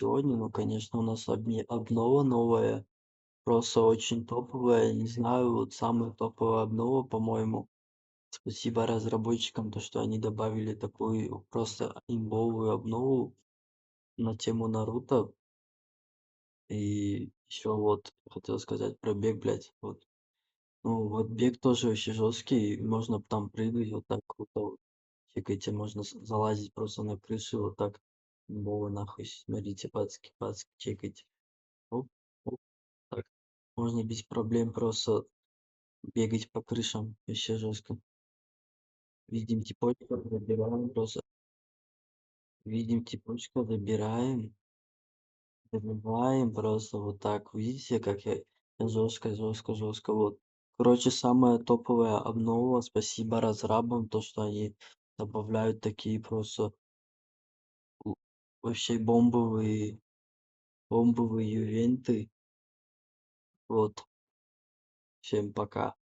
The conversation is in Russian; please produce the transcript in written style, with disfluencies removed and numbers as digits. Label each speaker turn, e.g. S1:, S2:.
S1: сегодня, но, конечно, у нас обнова новая, просто очень топовая. Не знаю, вот самая топовая обнова, по-моему. Спасибо разработчикам, то, что они добавили такую просто имбовую обнову на тему Наруто. И еще вот хотел сказать про бег, блядь. Вот. Ну, вот бег тоже вообще жесткий, можно там прыгать вот так круто. Вот. Чекайте, можно залазить просто на крышу вот так. Имбово нахуй. Смотрите, пацки, пацки, чекайте. Оп, оп, так. Можно без проблем просто бегать по крышам. Вообще жестко. Видим типочка, забираем просто. Видим типочка, забираем. Забиваем просто вот так. Видите, как я жестко, жестко, жестко. Вот. Короче, самая топовая обнова. Спасибо разрабам, то, что они добавляют такие просто у- вообще бомбовые ивенты. Вот. Всем пока.